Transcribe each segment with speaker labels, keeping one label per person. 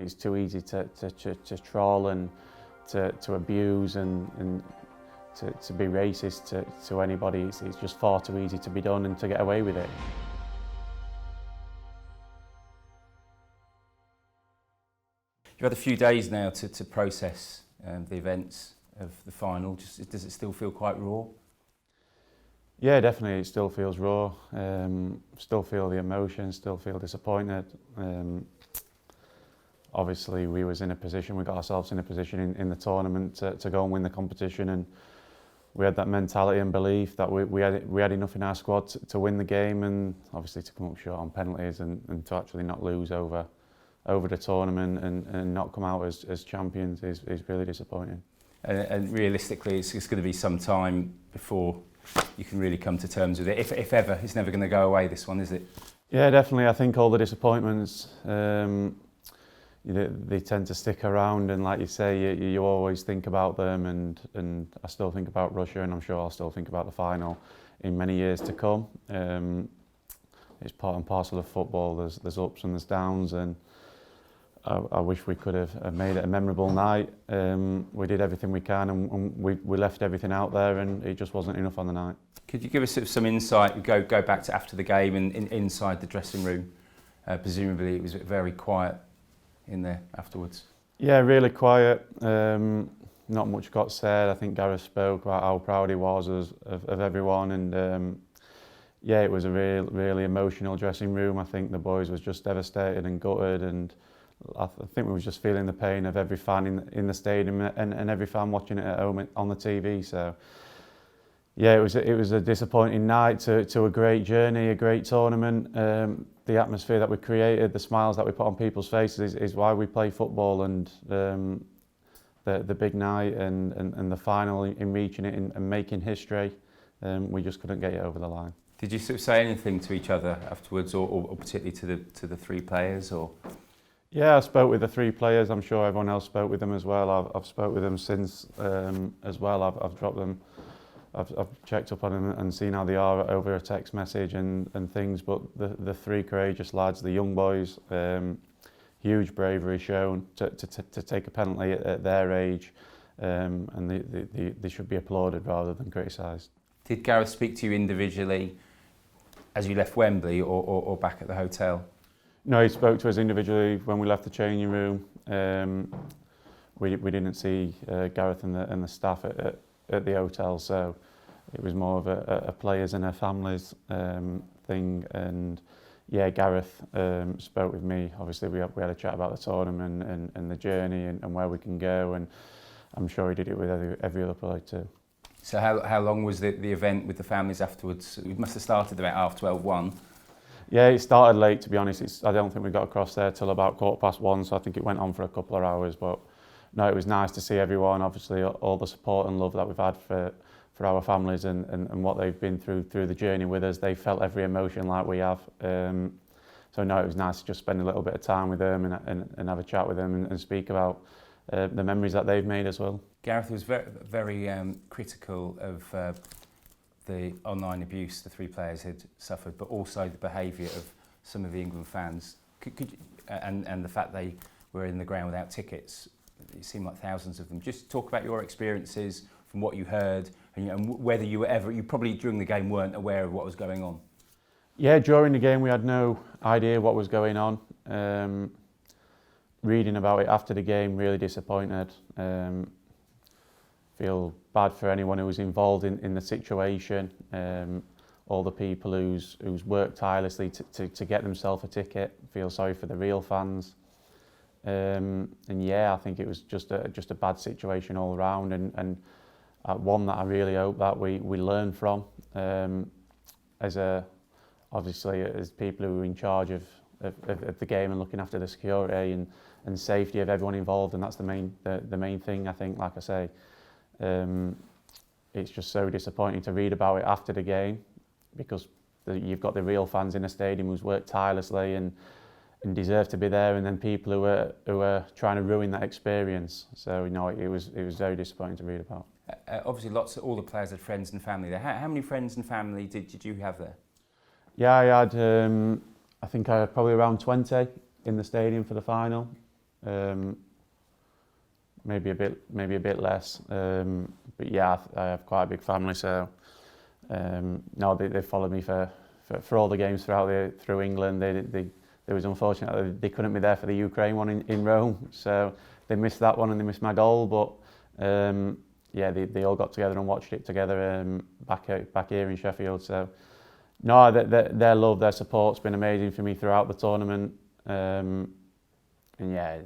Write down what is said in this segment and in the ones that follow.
Speaker 1: It's too easy to troll and to abuse and to be racist to anybody. It's just far too easy to be done and to get away with it.
Speaker 2: You've had a few days now to process the events of the final. Does it still feel quite raw?
Speaker 1: Yeah, definitely. It still feels raw. Still feel the emotion. Still feel disappointed. Obviously, we got ourselves in a position in the tournament to go and win the competition, and we had that mentality and belief that we had enough in our squad to win the game, and obviously to come up short on penalties and to actually not lose over the tournament and not come out as champions is really disappointing.
Speaker 2: And realistically, it's going to be some time before you can really come to terms with it. If ever, it's never going to go away, this one, is it?
Speaker 1: Yeah, definitely. I think all the disappointments, they tend to stick around, and like you say, you always think about them, and I still think about Russia, and I'm sure I'll still think about the final in many years to come. It's part and parcel of football. There's ups and there's downs, and I wish we could have made it a memorable night. We did everything we can, and we left everything out there, and it just wasn't enough on the night.
Speaker 2: Could you give us some insight? Go back to after the game and inside the dressing room. Presumably, it was very quiet in there afterwards.
Speaker 1: Yeah, really quiet. Not much got said. I think Gareth spoke about how proud he was of everyone, and yeah, it was a really emotional dressing room. I think the boys was just devastated and gutted, and I think we were just feeling the pain of every fan in the stadium and every fan watching it at home on the TV. So yeah, it was a disappointing night to a great journey, a great tournament. The atmosphere that we created, the smiles that we put on people's faces is why we play football, and the big night and the final in reaching it and making history, we just couldn't get it over the line.
Speaker 2: Did you sort of say anything to each other afterwards, or particularly to the three players, or?
Speaker 1: Yeah, I spoke with the three players. I'm sure everyone else spoke with them as well. I've spoke with them since as well. I've dropped them. I've checked up on them and seen how they are over a text message and things. But the three courageous lads, the young boys, huge bravery shown to take a penalty at their age, and they should be applauded rather than criticised.
Speaker 2: Did Gareth speak to you individually as you left Wembley, or back at the hotel?
Speaker 1: No, he spoke to us individually when we left the changing room. We didn't see Gareth and the staff at the hotel, so it was more of a players and their families thing. And yeah, Gareth spoke with me. Obviously, we had a chat about the tournament and the journey and where we can go, and I'm sure he did it with every other player too.
Speaker 2: So how long was the event with the families afterwards? It must have started about 1:30.
Speaker 1: Yeah, it started late, to be honest. I don't think we got across there till about 1:15, so I think it went on for a couple of hours. But no, it was nice to see everyone. Obviously, all the support and love that we've had for our families and what they've been through the journey with us. They felt every emotion like we have. So no, it was nice to just spend a little bit of time with them and have a chat with them and speak about the memories that they've made as well.
Speaker 2: Gareth was very critical of the online abuse the three players had suffered, but also the behaviour of some of the England fans. And the fact they were in the ground without tickets. It seemed like thousands of them. Just talk about your experiences from what you heard, and whether you probably during the game weren't aware of what was going on.
Speaker 1: Yeah, during the game we had no idea what was going on. Reading about it after the game, really disappointed. Feel bad for anyone who was involved in the situation. All the people who's worked tirelessly to get themselves a ticket. Feel sorry for the real fans. And yeah, I think it was just a bad situation all around, and one that I really hope that we learn from obviously as people who are in charge of the game and looking after the security and safety of everyone involved, and that's the main thing. I think, like I say, it's just so disappointing to read about it after the game, because you've got the real fans in the stadium who's worked tirelessly and deserve to be there, and then people who are trying to ruin that experience. So it was very disappointing to read about.
Speaker 2: Obviously, all the players had friends and family there. How many friends and family did you have there?
Speaker 1: Yeah, I had I think I had probably around 20 in the stadium for the final. maybe a bit less. But yeah, I have quite a big family, so no, they followed me for all the games through England. It was unfortunate that they couldn't be there for the Ukraine one in Rome, so they missed that one and they missed my goal. But yeah, they all got together and watched it together back here in Sheffield. So no, their love, their support's been amazing for me throughout the tournament. And yeah,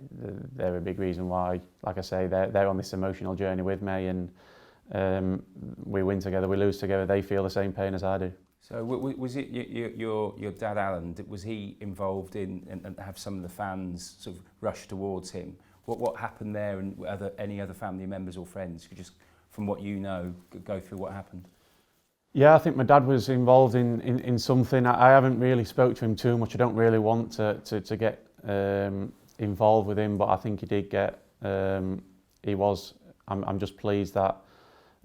Speaker 1: they're a big reason why, like I say, they're on this emotional journey with me, and we win together, we lose together. They feel the same pain as I do.
Speaker 2: So was it your dad Alan? Was he involved in and have some of the fans sort of rush towards him? What happened there, and any other family members or friends? Could just, from what you know, go through what happened.
Speaker 1: Yeah, I think my dad was involved in something. I haven't really spoke to him too much. I don't really want to get involved with him, but I think he did get. He was. I'm just pleased that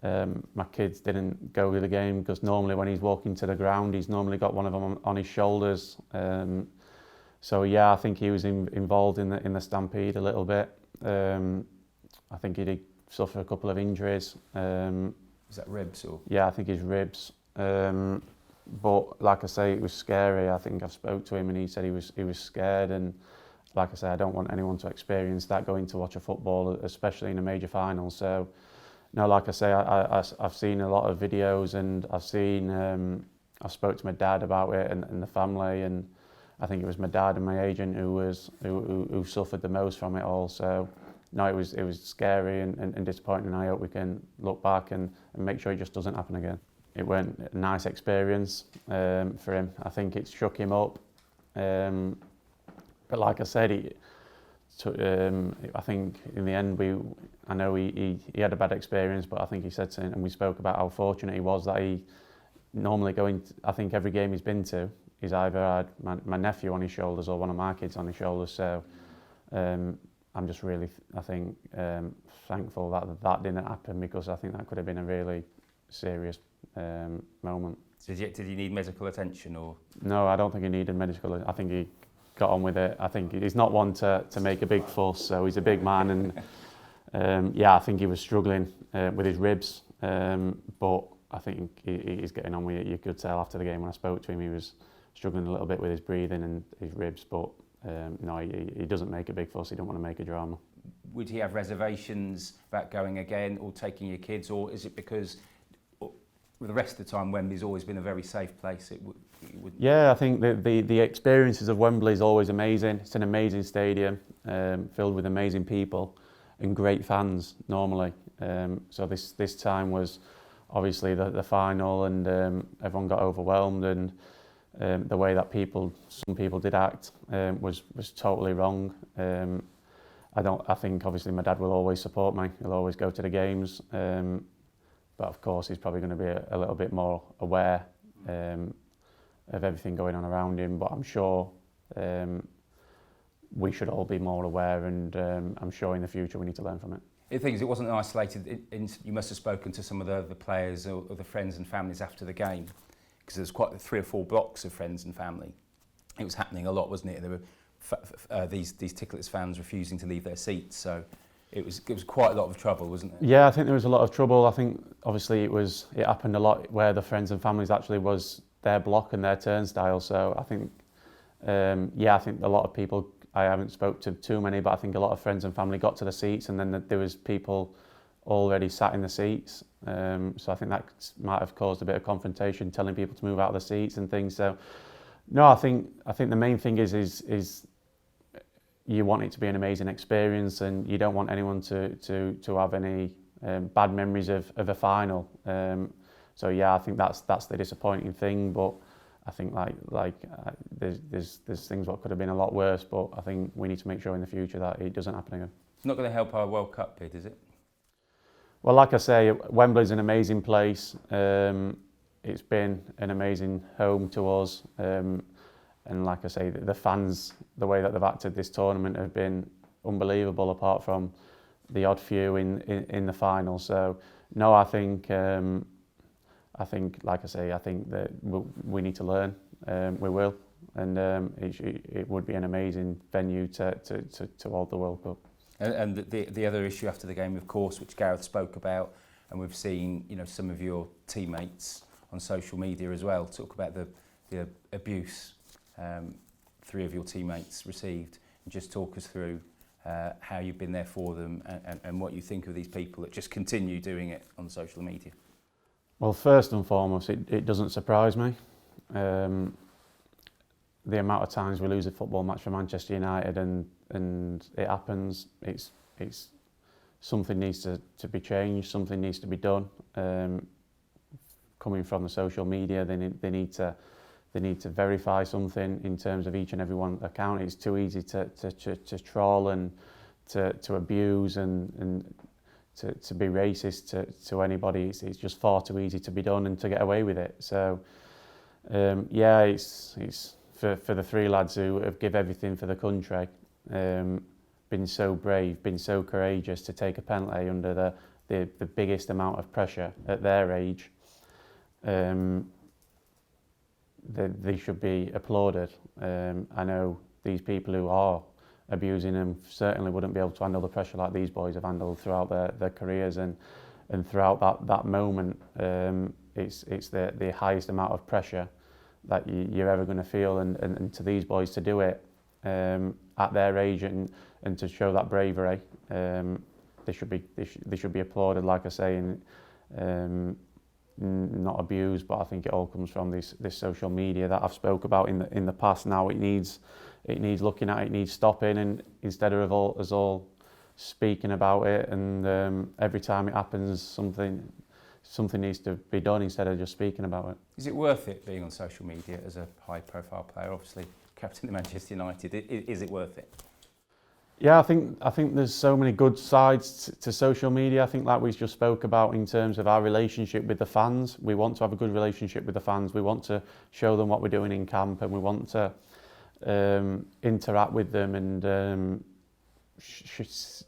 Speaker 1: my kids didn't go to the game, because normally when he's walking to the ground, he's normally got one of them on his shoulders. So yeah, I think he was involved in the stampede a little bit. I think he did suffer a couple of injuries.
Speaker 2: Is that ribs or?
Speaker 1: Yeah, I think his ribs. But like I say, it was scary. I think I spoke to him and he said he was scared. And like I say, I don't want anyone to experience that going to watch a football, especially in a major final. So, no, like I say, I've seen a lot of videos, and I spoke to my dad about it and the family, and I think it was my dad and my agent who suffered the most from it all. So, no, it was scary and disappointing, and I hope we can look back and make sure it just doesn't happen again. It weren't a nice experience for him. I think it shook him up. But like I said, I think in the end, I know he had a bad experience, but I think he said to, and we spoke about how fortunate he was that he normally I think every game he's been to, he's either had my nephew on his shoulders or one of my kids on his shoulders. So I'm just really, I think, thankful that didn't happen, because I think that could have been a really serious moment.
Speaker 2: Did he need medical attention or?
Speaker 1: No, I don't think he needed medical. I think he got on with it. I think he's not one to make a big fuss, so he's a big man, and yeah, I think he was struggling with his ribs, but I think he's getting on with it. You could tell after the game when I spoke to him, he was struggling a little bit with his breathing and his ribs, but no, he doesn't make a big fuss. He don't want to make a drama.
Speaker 2: Would he have reservations about going again or taking your kids, or is it because the rest of the time Wembley's always been a very safe place? It would.
Speaker 1: Yeah, I think the experiences of Wembley is always amazing. It's an amazing stadium, filled with amazing people and great fans normally. So this time was obviously the final, and everyone got overwhelmed, and the way that some people did act was totally wrong. I think obviously my dad will always support me. He'll always go to the games, but of course he's probably going to be a little bit more aware of everything going on around him. But I'm sure we should all be more aware, and I'm sure in the future we need to learn from it.
Speaker 2: The thing is, it wasn't isolated. You must have spoken to some of the players or the friends and families after the game, because there's quite 3 or 4 blocks of friends and family. It was happening a lot, wasn't it? There were these ticketless fans refusing to leave their seats, so it was quite a lot of trouble, wasn't it?
Speaker 1: Yeah, I think there was a lot of trouble. I think obviously it happened a lot where the friends and families actually was their block and their turnstile. So I think I think a lot of people, I haven't spoke to too many, but I think a lot of friends and family got to the seats, and then there was people already sat in the seats. So I think that might have caused a bit of confrontation, telling people to move out of the seats and things. So no, I think the main thing is you want it to be an amazing experience, and you don't want anyone to have any bad memories of a final. So yeah, I think that's the disappointing thing. But I think there's things what could have been a lot worse. But I think we need to make sure in the future that it doesn't happen again.
Speaker 2: It's not going to help our World Cup bid, is it?
Speaker 1: Well, like I say, Wembley's an amazing place. It's been an amazing home to us. And like I say, the fans, the way that they've acted this tournament have been unbelievable, apart from the odd few in the final. So no, I think like I say, I think that we need to learn. We will. and it would be an amazing venue to hold the World Cup.
Speaker 2: And the other issue after the game, of course, which Gareth spoke about, and we've seen, you know, some of your teammates on social media as well talk about the abuse 3 of your teammates received, and just talk us through how you've been there for them and what you think of these people that just continue doing it on social media.
Speaker 1: Well, first and foremost, it doesn't surprise me. The amount of times we lose a football match for Manchester United and it happens, it's something needs to be changed, something needs to be done. Coming from the social media, they need to verify something in terms of each and every one account. It's too easy to troll and to abuse and to be racist to anybody. It's just far too easy to be done and to get away with it. So yeah, it's for the 3 lads who have give everything for the country, been so brave, been so courageous to take a penalty under the biggest amount of pressure at their age. They should be applauded. I know these people who are abusing them certainly wouldn't be able to handle the pressure like these boys have handled throughout their careers, and throughout that moment, it's the highest amount of pressure that you're ever going to feel, and to these boys to do it at their age and to show that bravery, they should be applauded, like I say, and not abused. But I think it all comes from this social media that I've spoke about in the past. Now it needs looking at, it needs stopping, and instead of us all speaking about it, and every time it happens, something needs to be done instead of just speaking about it.
Speaker 2: Is it worth it being on social media as a high-profile player? Obviously, captain of Manchester United. Is it worth it?
Speaker 1: Yeah, I think there's so many good sides to social media. I think, like we just spoke about, in terms of our relationship with the fans, we want to have a good relationship with the fans. We want to show them what we're doing in camp, and we want to interact with them and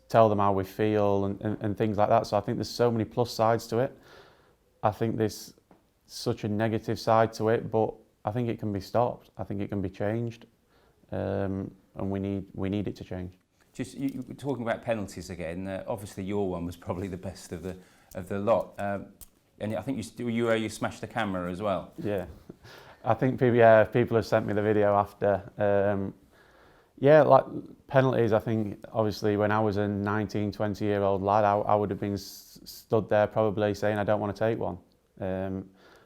Speaker 1: tell them how we feel and things like that. So I think there's so many plus sides to it. I think there's such a negative side to it, but I think it can be stopped. I think it can be changed, and we need it to change.
Speaker 2: Just you were talking about penalties again. Obviously, your one was probably the best of the lot, and I think you smashed the camera as well.
Speaker 1: Yeah, I think people have sent me the video after. Yeah, like penalties. I think obviously when I was a 19, 20-year-old lad, I would have been stood there probably saying I don't want to take one.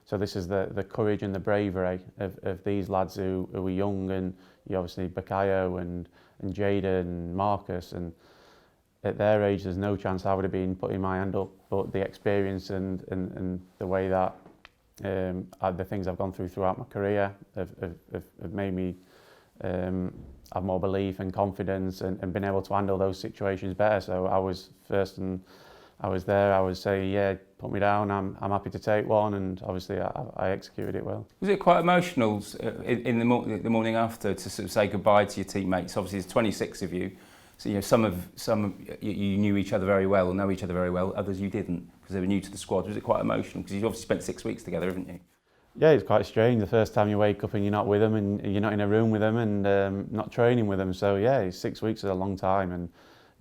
Speaker 1: So this is the courage and the bravery of these lads who were young, and obviously Bakayo and Jada and Marcus, and at their age there's no chance I would have been putting my hand up, but the experience and the way that the things I've gone throughout my career have made me have more belief and confidence and been able to handle those situations better. So I was first, and I was there, I would say, yeah, put me down, I'm happy to take one, and obviously I executed it well. Was
Speaker 2: it quite emotional in the morning after to sort of say goodbye to your teammates? Obviously there's 26 of you, so you know some you knew each other very well, or know each other very well, others you didn't because they were new to the squad. Was it quite emotional? Because you've obviously spent 6 weeks together, haven't you?
Speaker 1: Yeah, it's quite strange the first time you wake up and you're not with them, and you're not in a room with them, and not training with them. So yeah, 6 weeks is a long time, and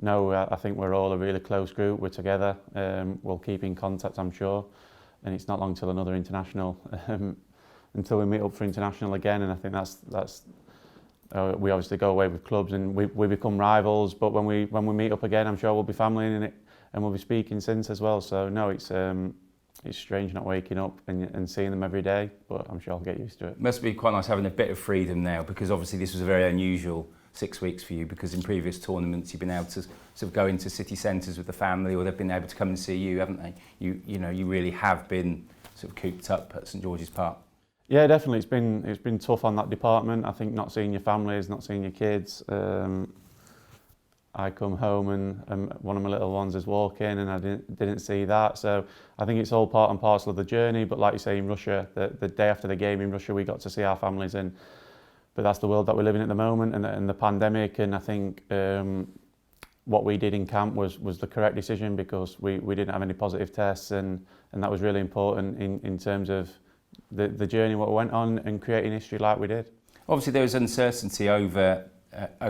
Speaker 1: no, I think we're all a really close group. We're together. We'll keep in contact, I'm sure, and it's not long till another international, until we meet up for international again. And I think that's we obviously go away with clubs and we become rivals. But when we meet up again, I'm sure we'll be family in it, and we'll be speaking since as well. So no, it's strange not waking up and seeing them every day, but I'm sure I'll get used to it.
Speaker 2: Must be quite nice having a bit of freedom now, because obviously this was a very unusual 6 weeks for you, because in previous tournaments you've been able to sort of go into city centres with the family, or they've been able to come and see you, haven't they? You really have been sort of cooped up at St George's Park.
Speaker 1: Yeah, definitely. It's been tough on that department. I think not seeing your families, not seeing your kids. I come home and one of my little ones is walking, and I didn't see that. So I think it's all part and parcel of the journey. But like you say, in Russia, the day after the game in Russia, we got to see our families, but that's the world that we live in at the moment, and the pandemic. And I think what we did in camp was the correct decision, because we didn't have any positive tests, and that was really important in terms of the journey what we went on and creating history like we did.
Speaker 2: Obviously, there was uncertainty over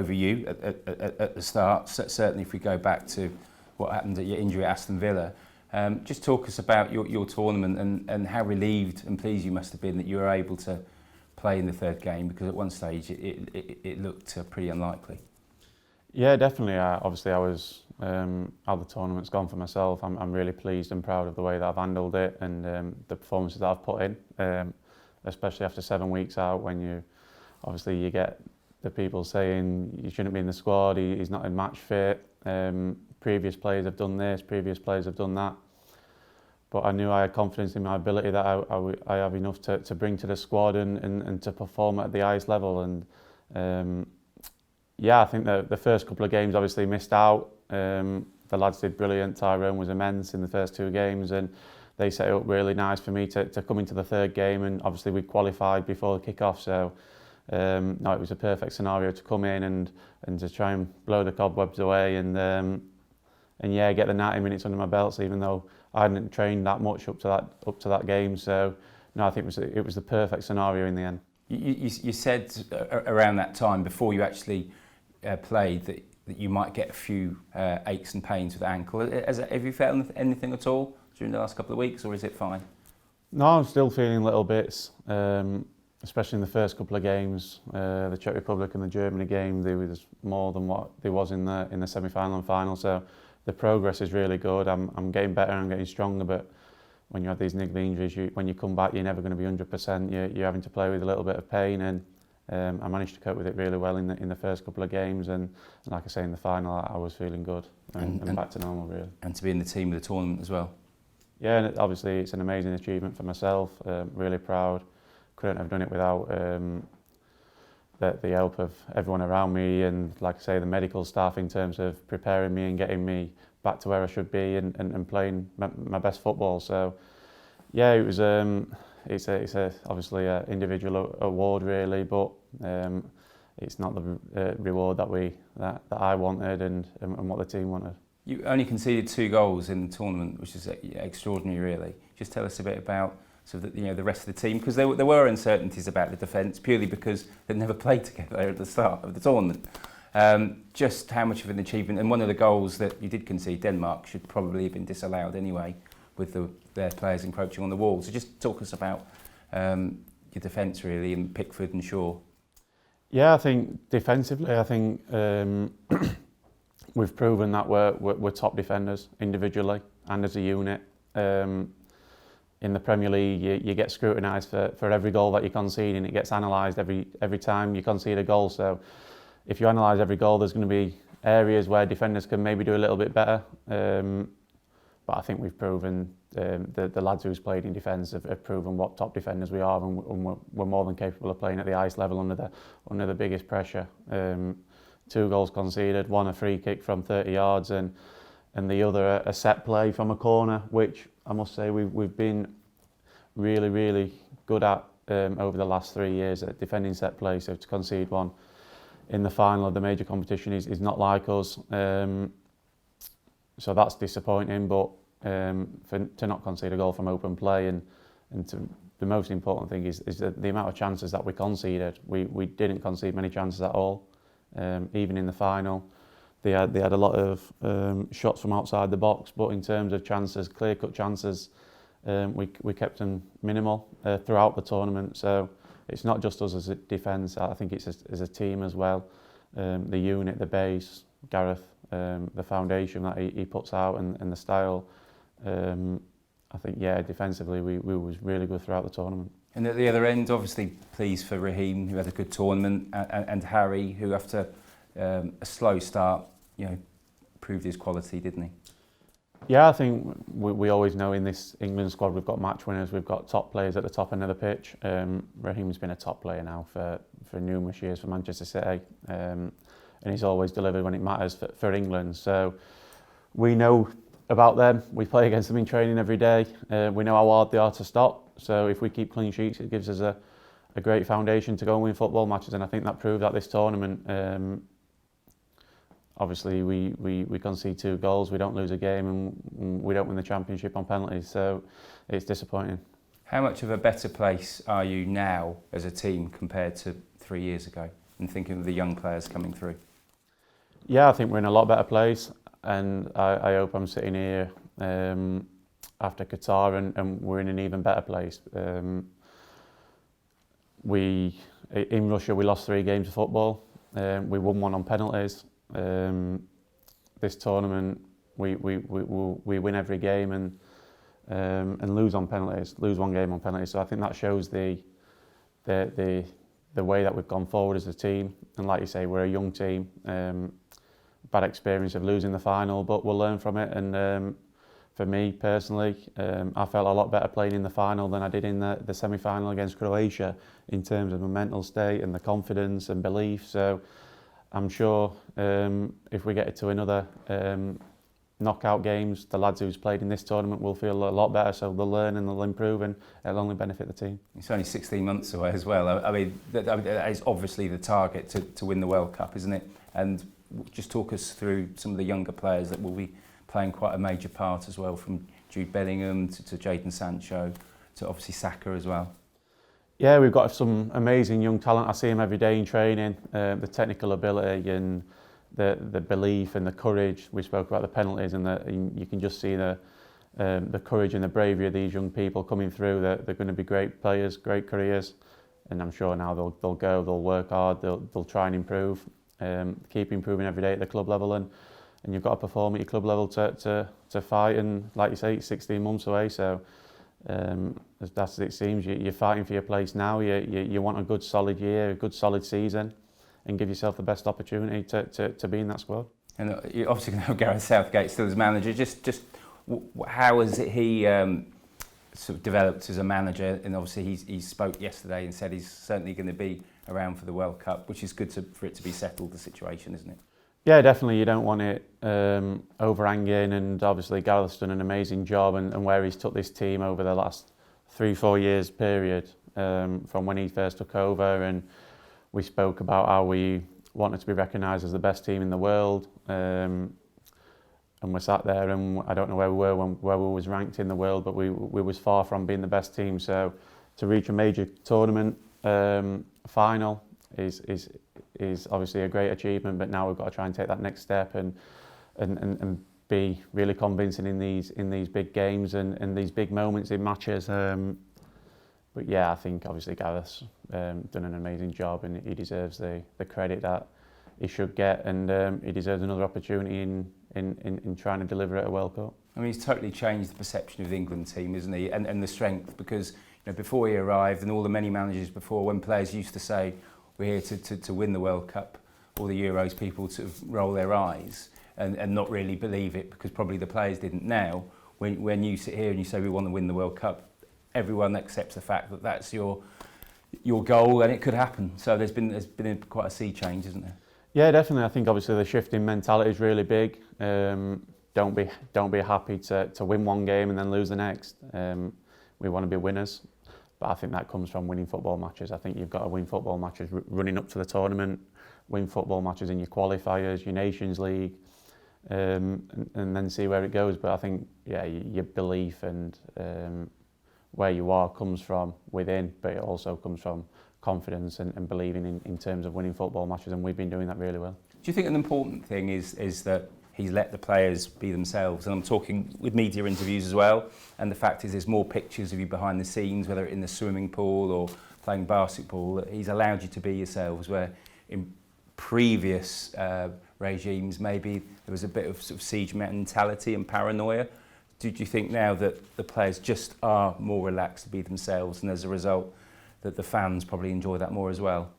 Speaker 2: you at the start. Certainly, if we go back to what happened at your injury at Aston Villa, just talk us about your tournament and how relieved and pleased you must have been that you were able to play in the third game, because at one stage it looked pretty unlikely.
Speaker 1: Yeah, definitely. Obviously, I was how the tournament's gone for myself. I'm really pleased and proud of the way that I've handled it and the performances that I've put in, especially after 7 weeks out, when you get the people saying you shouldn't be in the squad, he's not in match fit, previous players have done this, previous players have done that. But I knew I had confidence in my ability that I have enough to bring to the squad and to perform at the highest level. And yeah, I think the first couple of games obviously missed out. The lads did brilliant. Tyrone was immense in the first 2 games, and they set it up really nice for me to come into the third game. And obviously we qualified before the kick-off, so no, it was a perfect scenario to come in and to try and blow the cobwebs away and yeah, get the 90 minutes under my belts, even though I hadn't trained that much up to that game. So no, I think it was the perfect scenario in the end.
Speaker 2: You said around that time, before you actually played, that you might get a few aches and pains with the ankle. Have you felt anything at all during the last couple of weeks, or is it fine?
Speaker 1: No, I'm still feeling little bits, especially in the first couple of games. The Czech Republic and the Germany game, there was more than what there was in the semi-final and final. So the progress is really good. I'm getting better, I'm getting stronger, but when you have these niggly injuries, when you come back, you're never going to be 100%. You're having to play with a little bit of pain, and I managed to cope with it really well in the first couple of games. And like I say, in the final, I was feeling good and back to normal, really.
Speaker 2: And to be in the team of the tournament as well.
Speaker 1: Yeah, and obviously it's an amazing achievement for myself. Really proud. Couldn't have done it without the help of everyone around me, and like I say, the medical staff, in terms of preparing me and getting me back to where I should be and playing my best football. So yeah, it was it's obviously an individual award really, but it's not the reward that I wanted and what the team wanted.
Speaker 2: You only conceded 2 goals in the tournament, which is extraordinary, really. Just tell us a bit about the rest of the team, because there were uncertainties about the defence, purely because they'd never played together at the start of the tournament. Just how much of an achievement, and one of the goals that you did concede, Denmark, should probably have been disallowed anyway, with their players encroaching on the wall. So just talk us about your defence really, and Pickford and Shaw. Yeah,
Speaker 1: I think defensively, we've proven that we're top defenders individually and as a unit. In the Premier League, you get scrutinised for every goal that you concede, and it gets analysed every time you concede a goal. So if you analyse every goal, there's going to be areas where defenders can maybe do a little bit better. But I think we've proven, the lads who's played in defence have proven what top defenders we are, and we're more than capable of playing at the highest level under the biggest pressure. 2 goals conceded, 1 a free kick from 30 yards and the other a set play from a corner, which I must say we've been really, really good at over the last 3 years at defending set plays. So to concede 1 in the final of the major competition is not like us. So that's disappointing, but to not concede a goal from open play and the most important thing is the amount of chances that we conceded. We didn't concede many chances at all, even in the final. They had a lot of shots from outside the box, but in terms of chances, clear-cut chances, we kept them minimal throughout the tournament. So it's not just us as a defence, I think it's as a team as well. The unit, the base, Gareth, the foundation that he puts out and the style. I think, yeah, defensively we was really good throughout the tournament.
Speaker 2: And at the other end, obviously pleased for Raheem, who had a good tournament, and Harry, who after a slow start, proved his quality, didn't he?
Speaker 1: Yeah, I think we always know in this England squad we've got match winners, we've got top players at the top end of the pitch. Raheem's been a top player now for numerous years for Manchester City, and he's always delivered when it matters for England. So we know about them. We play against them in training every day. We know how hard they are to stop. So if we keep clean sheets, it gives us a great foundation to go and win football matches, and I think that proved at this tournament. Obviously, we concede 2 goals, we don't lose a game, and we don't win the championship on penalties, so it's disappointing.
Speaker 2: How much of a better place are you now as a team compared to 3 years ago, and thinking of the young players coming through?
Speaker 1: Yeah, I think we're in a lot better place, and I hope I'm sitting here after Qatar and we're in an even better place. In Russia we lost 3 games of football. We won 1 on penalties. This tournament we win every game and lose on penalties, lose 1 game on penalties. So I think that shows the way that we've gone forward as a team. And like you say, we're a young team. Bad experience of losing the final, but we'll learn from it. And for me personally, I felt a lot better playing in the final than I did in the semi-final against Croatia in terms of my mental state and the confidence and belief. So I'm sure if we get to another knockout games, the lads who's played in this tournament will feel a lot better, so they'll learn and they'll improve, and it'll only benefit the team.
Speaker 2: It's only 16 months away as well. I mean, that is obviously the target to win the World Cup, isn't it? And just talk us through some of the younger players that will be playing quite a major part as well, from Jude Bellingham to Jadon Sancho to obviously Saka as well.
Speaker 1: Yeah, we've got some amazing young talent. I see them every day in training. The technical ability and the belief and the courage. We spoke about the penalties, and you can just see the courage and the bravery of these young people coming through. They're going to be great players, great careers, and I'm sure now they'll work hard, they'll try and improve, keep improving every day at the club level, and you've got to perform at your club level to fight. And like you say, it's 16 months away, so as that's as it seems, you're fighting for your place now. You want a good solid year, a good solid season, and give yourself the best opportunity to be in that squad. And
Speaker 2: you're obviously going to have Gareth Southgate still as manager. Just how has he sort of developed as a manager? And obviously he spoke yesterday and said he's certainly going to be around for the World Cup, which is good for it to be settled, the situation, isn't it?
Speaker 1: Yeah, definitely. You don't want it overhanging, and obviously Gareth's done an amazing job, and where he's took this team over the last 3-4 years period, from when he first took over, and we spoke about how we wanted to be recognised as the best team in the world, and we sat there, and I don't know where we were where we was ranked in the world, but we was far from being the best team. So to reach a major tournament final is obviously a great achievement, but now we've got to try and take that next step and be really convincing in these big games and these big moments in matches. But yeah, I think obviously Gareth's done an amazing job, and he deserves the credit that he should get, and he deserves another opportunity in trying to deliver at a World Cup.
Speaker 2: I mean, he's totally changed the perception of the England team, isn't he? And the strength, because before he arrived, and all the many managers before, when players used to say, we're here to win the World Cup or the Euros, people sort of roll their eyes and not really believe it, because probably the players didn't. Now, when you sit here and you say we want to win the World Cup, everyone accepts the fact that that's your goal, and it could happen. So there's been quite a sea change, isn't there?
Speaker 1: Yeah, definitely. I think obviously the shift in mentality is really big. Don't be happy to win one game and then lose the next. We want to be winners. But I think that comes from winning football matches. I think you've got to win football matches running up to the tournament, win football matches in your qualifiers, your Nations League, and then see where it goes. But I think, yeah, your belief and where you are comes from within, but it also comes from confidence and believing in terms of winning football matches, and we've been doing that really well.
Speaker 2: Do you think an important thing is that he's let the players be themselves? And I'm talking with media interviews as well, and the fact is there's more pictures of you behind the scenes, whether in the swimming pool or playing basketball, that he's allowed you to be yourselves, where in previous regimes maybe there was a bit of sort of siege mentality and paranoia. Do you think now that the players just are more relaxed to be themselves, and as a result that the fans probably enjoy that more as well?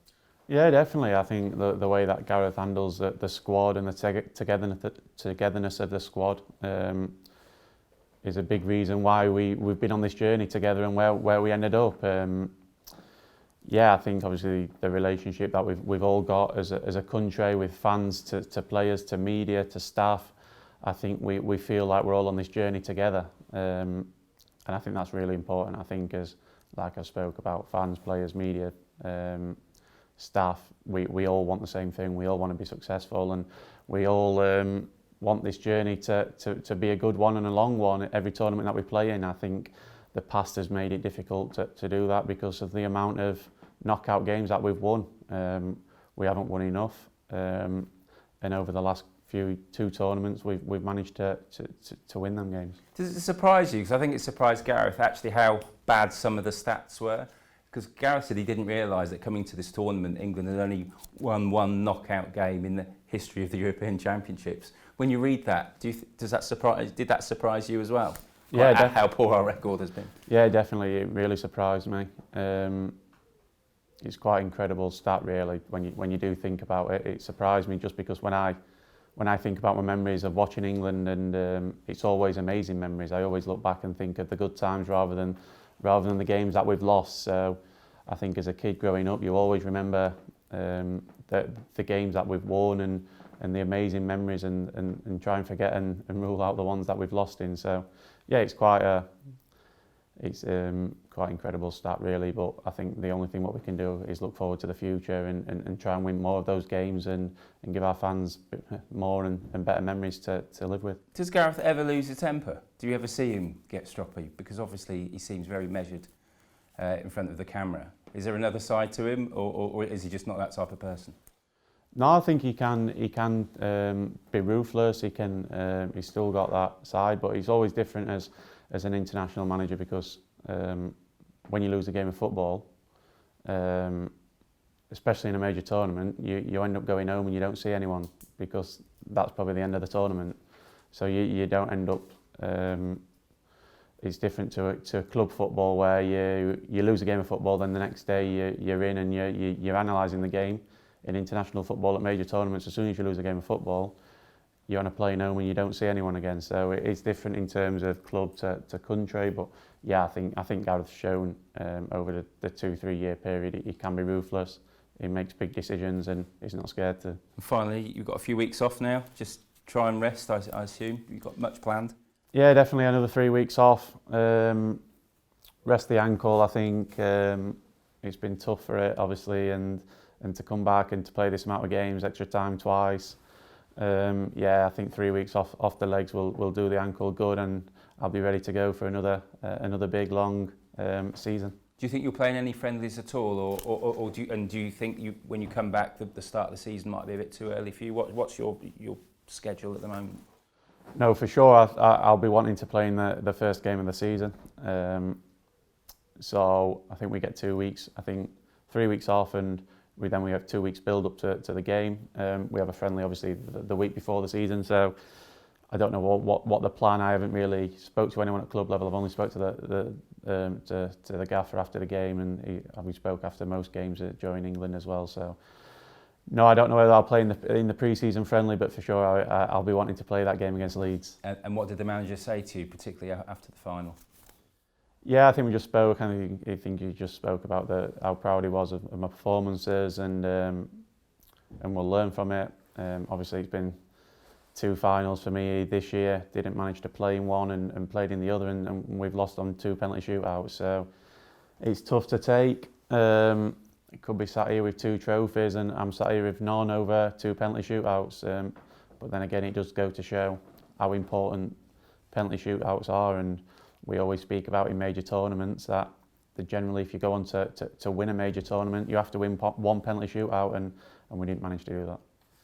Speaker 1: Yeah, definitely. I think the way that Gareth handles the squad and the togetherness of the squad is a big reason why we've been on this journey together and where we ended up. Yeah, I think obviously the relationship that we've all got as a country, with fans to players to media to staff, I think we feel like we're all on this journey together, and I think that's really important. I think, as like I spoke about, fans, players, media, staff, we all want the same thing. We all want to be successful, and we all want this journey to be a good one and a long one at every tournament that we play in. I think the past has made it difficult to do that because of the amount of knockout games that we've won. We haven't won enough, and over the last two tournaments, we've managed to win them games.
Speaker 2: Does it surprise you? Because I think it surprised Gareth actually how bad some of the stats were. Because Gareth said he didn't realise that coming to this tournament, England had only won one knockout game in the history of the European Championships. When you read that, did that surprise you as well?
Speaker 1: Yeah,
Speaker 2: how poor our record has been.
Speaker 1: Yeah, definitely. It really surprised me. It's quite an incredible stat, really. When you do think about it, it surprised me just because when I think about my memories of watching England, and it's always amazing memories. I always look back and think of the good times rather than the games that we've lost. So I think as a kid growing up, you always remember the games that we've won and the amazing memories, and try and forget and rule out the ones that we've lost in. So yeah, it's quite incredible stat, really. But I think the only thing what we can do is look forward to the future and try and win more of those games and give our fans more and better memories to live with.
Speaker 2: Does Gareth ever lose his temper? Do you ever see him get stroppy? Because obviously he seems very measured in front of the camera. Is there another side to him, or is he just not that type of person?
Speaker 1: No, I think he can be ruthless. He's still got that side, but he's always different as an international manager, because when you lose a game of football, especially in a major tournament, you end up going home and you don't see anyone, because that's probably the end of the tournament. So you don't end up. It's different to club football, where you lose a game of football, then the next day you're in and you're analysing the game. In international football, at major tournaments, as soon as you lose a game of football, you're on a plane home and you don't see anyone again. So it's different in terms of club to country. But yeah, I think Gareth's shown over the 2-3 year period he can be ruthless. He makes big decisions and he's not scared to.
Speaker 2: And finally, you've got a few weeks off now. Just try and rest, I assume. You've got much planned?
Speaker 1: Yeah, definitely another 3 weeks off. Rest the ankle. I think it's been tough for it, obviously, and to come back and to play this amount of games, extra time twice. Yeah, I think 3 weeks off the legs will do the ankle good, and I'll be ready to go for another big long season.
Speaker 2: Do you think you're playing any friendlies at all, or do you think when you come back the start of the season might be a bit too early for you? What's your schedule at the moment?
Speaker 1: No, for sure I'll be wanting to play in the first game of the season. So I think we get 2 weeks. I think 3 weeks off, and we have 2 weeks build up to the game. We have a friendly, obviously, the week before the season. So I don't know what the plan. I haven't really spoke to anyone at club level. I've only spoke to the gaffer after the game, and we spoke after most games during England as well. So no, I don't know whether I'll play in the pre-season friendly, but for sure I'll be wanting to play that game against Leeds.
Speaker 2: And what did the manager say to you, particularly after the final?
Speaker 1: Yeah, I think we just spoke. I think he just spoke about how proud he was of my performances, and we'll learn from it. Obviously, it's been 2 finals for me this year. Didn't manage to play in one and played in the other, and we've lost on 2 penalty shootouts. So it's tough to take. It could be sat here with 2 trophies, and I'm sat here with none over 2 penalty shootouts. But then again, it does go to show how important penalty shootouts are, and we always speak about in major tournaments that generally, if you go on to win a major tournament, you have to win 1 penalty shootout, and we didn't manage to do that.